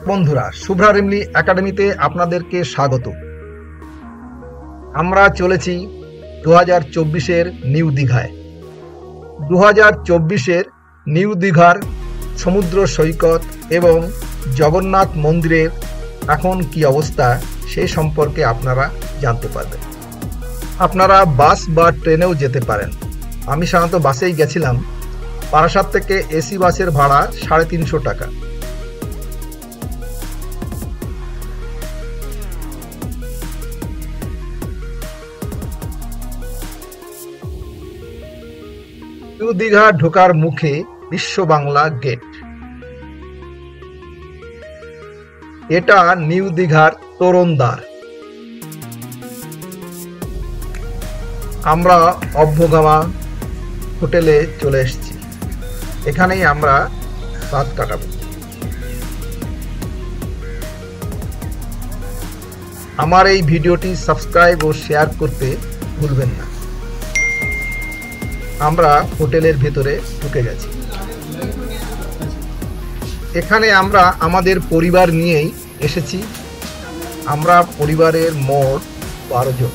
বন্ধুরা, শুভ্রা রিমলি একাডেমিতে আপনাদেরকে স্বাগত। আমরা চলেছি 2024-এর নিউ দীঘায়। 2024-এর নিউ দীঘার সমুদ্র সৈকত এবং জগন্নাথ মন্দিরের এখন কি অবস্থা সেই সম্পর্কে আপনারা জানতে পারবেন। আপনারা বাস বা ট্রেনেও যেতে পারেন। আমি সাধারণত বাসেই গেছিলাম। বারাসাত থেকে এসি বাসের ভাড়া 350 টাকা। নিউ দীঘা ঢোকার মুখে বিশ্ব বাংলা গেট। এটা নিউ দীঘার তোরণদ্বার। আমরা অভ্যগামা হোটেলে চলে এসেছি। এখানেই আমরা রাত কাটাবো। আমার এই ভিডিওটি সাবস্ক্রাইব ও শেয়ার করতে ভুলবেন না। আমরা হোটেলের ভেতরে ঢুকে গেছি। এখানে আমরা আমাদের পরিবার নিয়েই এসেছি। আমরা পরিবারের মোট 12 জন।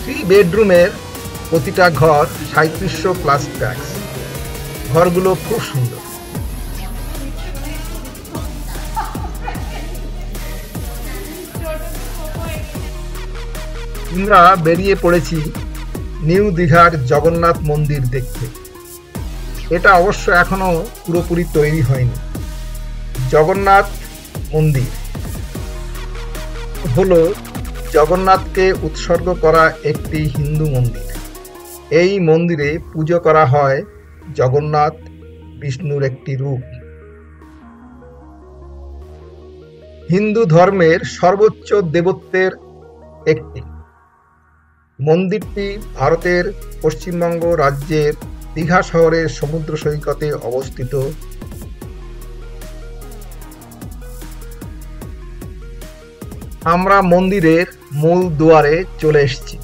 3 বেডরুমের প্রতিটা ঘর 3700 প্লাস ট্যাক্স। ঘরগুলো খুব সুন্দর। আমরা বেরিয়ে পড়েছি নিউ দীঘার জগন্নাথ মন্দির দেখতে। এটা অবশ্য এখনো পুরোপুরি তৈরি হয়নি। জগন্নাথ মন্দির হলো জগন্নাথকে উৎসর্গ করা একটি হিন্দু মন্দির। এই মন্দিরে পুজো করা হয় জগন্নাথ বিষ্ণুর একটি রূপ। হিন্দু ধর্মের সর্বোচ্চ দেবত্বের একটি। মন্দিরটি ভারতের পশ্চিমবঙ্গ রাজ্যের দীঘা শহরের সমুদ্র সৈকতে অবস্থিত। আমরা মন্দিরের মূল দুয়ারে চলে এসেছি।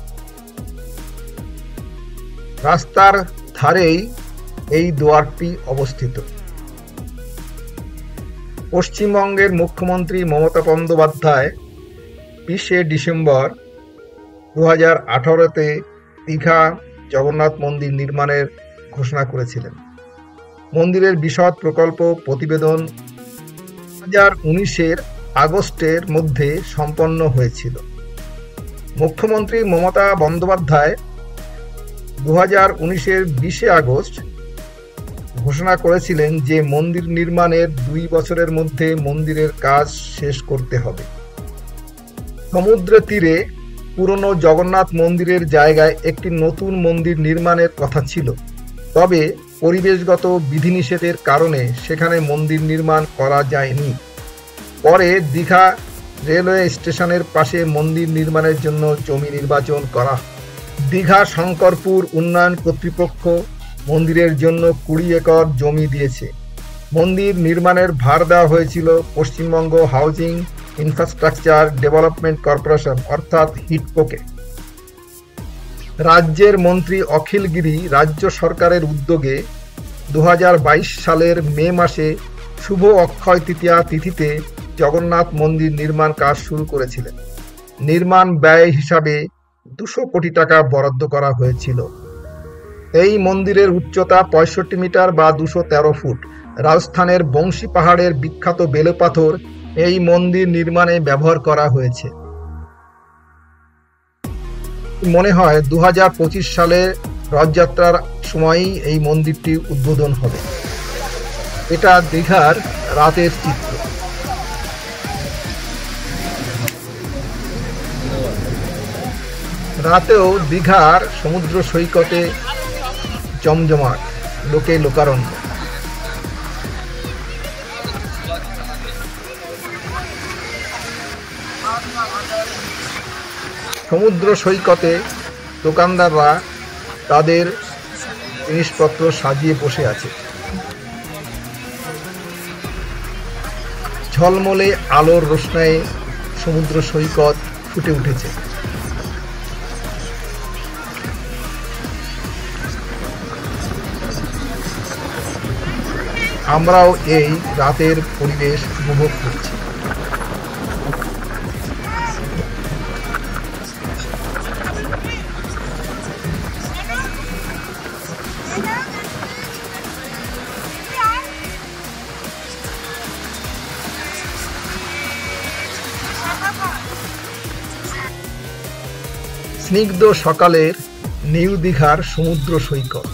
রাস্তার ধারেই এই দুয়ারটি অবস্থিত। পশ্চিমবঙ্গের মুখ্যমন্ত্রী মমতা বন্দ্যোপাধ্যায় 20শে ডিসেম্বর 2018-তে দীঘা জগন্নাথ মন্দির নির্মাণের ঘোষণা করেছিলেন। মন্দিরের বিশদ প্রকল্প প্রতিবেদন 2019-এর আগস্টের মধ্যে সম্পন্ন হয়েছিল। মুখ্যমন্ত্রী মমতা বন্দ্যোপাধ্যায় 2019-এর 20শে আগস্ট ঘোষণা করেছিলেন যে মন্দির নির্মাণের 2 বছরের মধ্যে মন্দিরের কাজ শেষ করতে হবে। সমুদ্র তীরে পুরনো জগন্নাথ মন্দিরের জায়গায় একটি নতুন মন্দির নির্মাণের কথা ছিল, তবে পরিবেশগত বিধিনিষেধের কারণে সেখানে মন্দির নির্মাণ করা যায়নি। পরে দীঘা রেলওয়ে স্টেশনের পাশে মন্দির নির্মাণের জন্য জমি নির্বাচন করা। দীঘা শঙ্করপুর উন্নয়ন কর্তৃপক্ষ মন্দিরের জন্য 20 একর জমি দিয়েছে। মন্দির নির্মাণের ভার দেওয়া হয়েছিল Paschimbanga housing infrastructure development corporation অর্থাৎ হিডকোকে। রাজ্যের মন্ত্রী অখিল গিরি রাজ্য সরকারের উদ্যোগে 2022 সালের মে মাসে শুভ অক্ষয় তৃতীয়া তিথিতে জগন্নাথ মন্দির নির্মাণ কাজ শুরু করেছিলেন। নির্মাণ ব্যয় হিসাবে 200 কোটি টাকা বরাদ্দ করা হয়েছিল। এই মন্দিরের উচ্চতা 65 মিটার বা 213 ফুট। রাজস্থানের বংশী পাহাড়ের বিখ্যাত বেলেপাথর এই মন্দির নির্মাণে ব্যবহার করা হয়েছে। মনে হয় 2025 সালে রথযাত্রার সময়ই এই মন্দিরটি উদ্বোধন হবে। এটা দীঘার রাতের চিত্র। রাতেও দীঘার সমুদ্র সৈকতে জমজমাট, লোকে লোকারণ্য। সমুদ্র সৈকতে দোকানদাররা তাদের জিনিসপত্র সাজিয়ে বসে আছে। ঝলমলে আলোর রোশনায়ে সমুদ্র সৈকত ফুটে উঠেছে। আমরাও এই রাতের পরিবেশ উপভোগ করছি। স্নিগ্ধ সকালের নিউ দীঘার সমুদ্র সৈকত।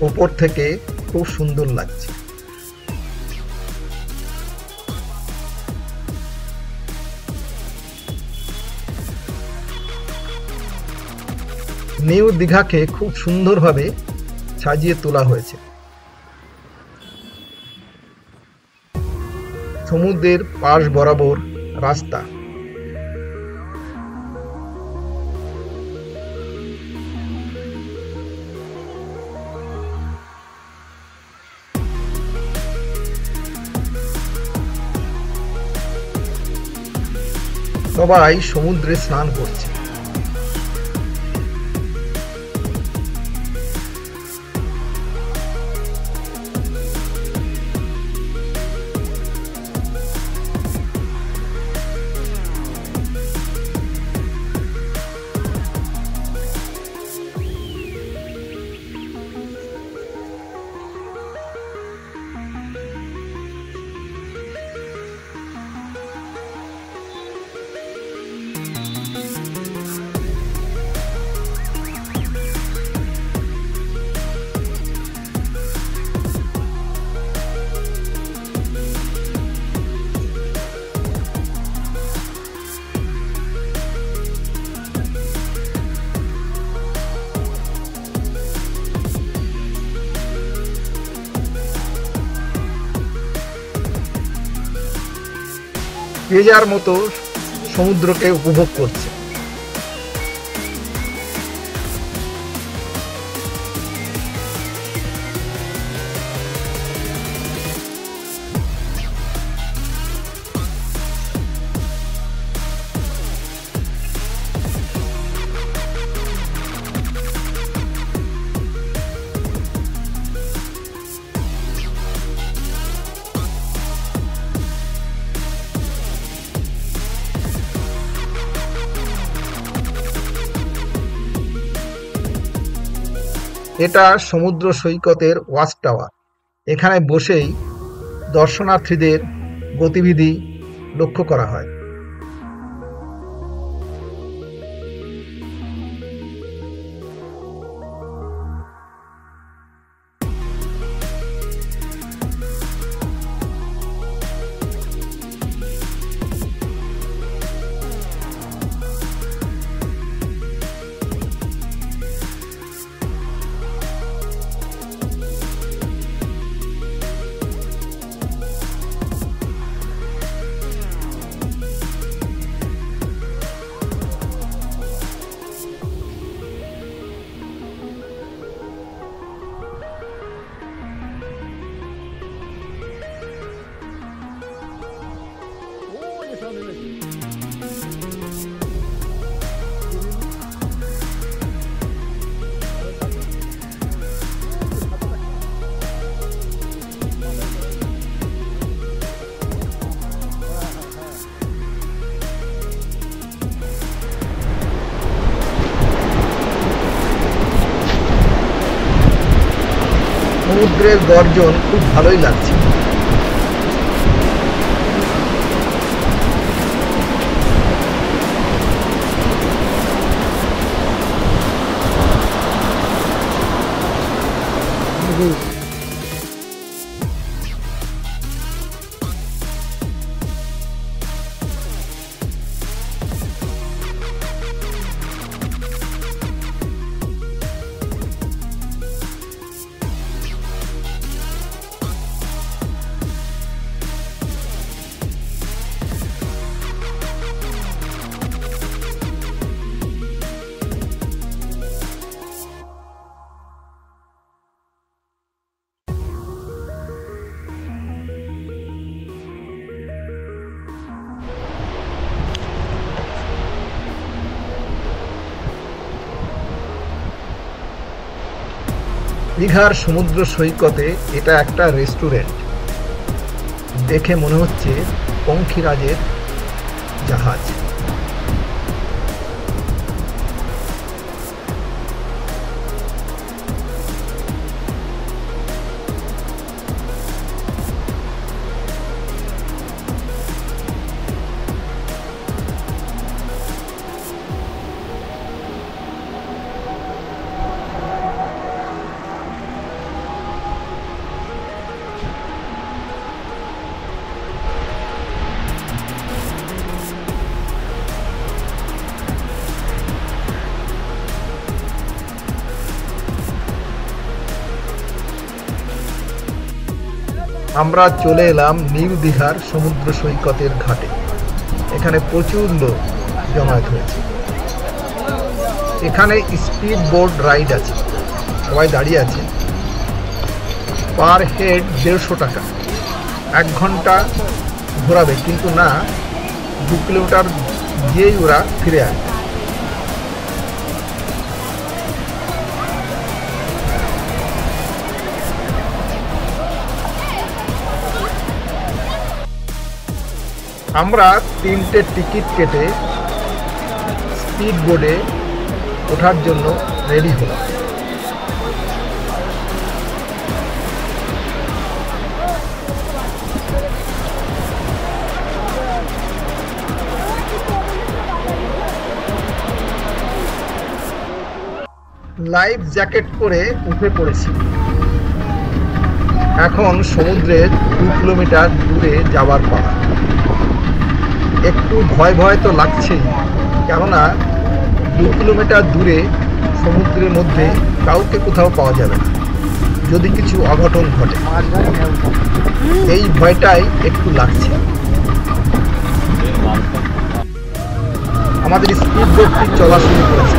ওপর থেকে খুব সুন্দর লাগছে। নিউ দীঘাকে খুব সুন্দরভাবে সাজিয়ে তোলা হয়েছে। সমুদ্রের পাশ বরাবর রাস্তা। সবাই সমুদ্রে স্নান করছে। যে যার মতো সমুদ্রকে উপভোগ করছে। এটা সমুদ্র সৈকতের ওয়াচ টাওয়ার। এখানে বসেই দর্শনার্থীদের গতিবিধি লক্ষ্য করা হয়। সমুদ্রের গর্জন খুব ভালোই লাগছে। দীঘার সমুদ্র সৈকতে এটা একটা রেস্টুরেন্ট। দেখে মনে হচ্ছে পঙ্খিরাজের জাহাজ। আমরা চলে এলাম নিউ দীঘার সমুদ্র সৈকতের ঘাটে। এখানে প্রচুর লোক জমায়েত হয়েছে। এখানে স্পিড বোট রাইড আছে, সবাই দাঁড়িয়ে আছে। পার হেড 150 টাকা। 1 ঘন্টা ঘোরাবে, কিন্তু না, 2 কিলোমিটার গিয়েই ওরা ফিরে আসবে। আমরা 3টে টিকিট কেটে স্পিড বোটে ওঠার জন্য রেডি হলাম। লাইফ জ্যাকেট পরে উঠে পড়েছি। এখন সমুদ্রের 2 কিলোমিটার দূরে যাওয়ার পালা। একটু ভয় ভয় তো লাগছেই, কেননা 2 কিলোমিটার দূরে সমুদ্রের মধ্যে কাউকে কোথাও পাওয়া যাবে না, যদি কিছু অঘটন ঘটে। এই ভয়টাই একটু লাগছে। আমাদের স্পিড বোটটি চলা শুরু করেছে।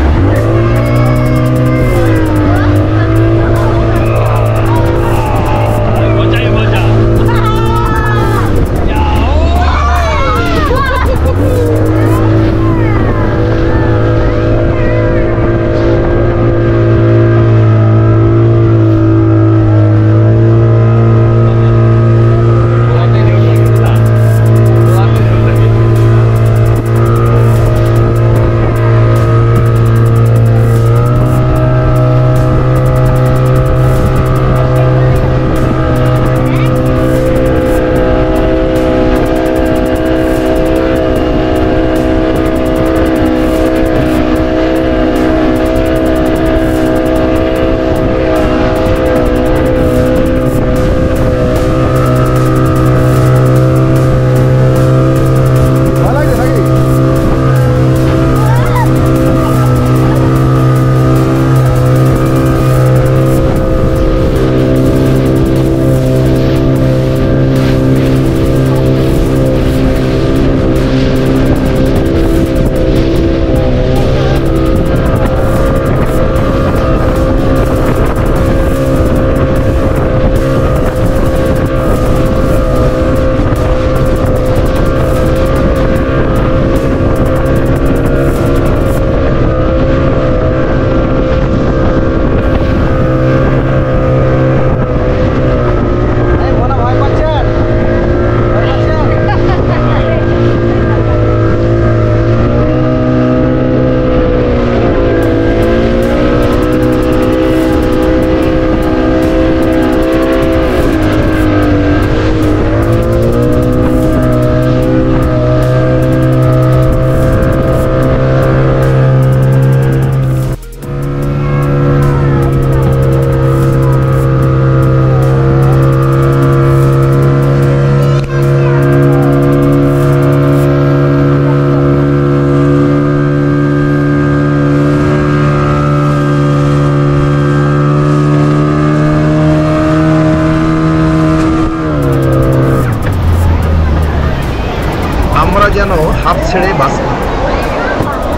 আমরা যেন হাফ ছেড়ে বাঁচলাম।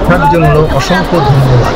তার জন্য অসংখ্য ধন্যবাদ।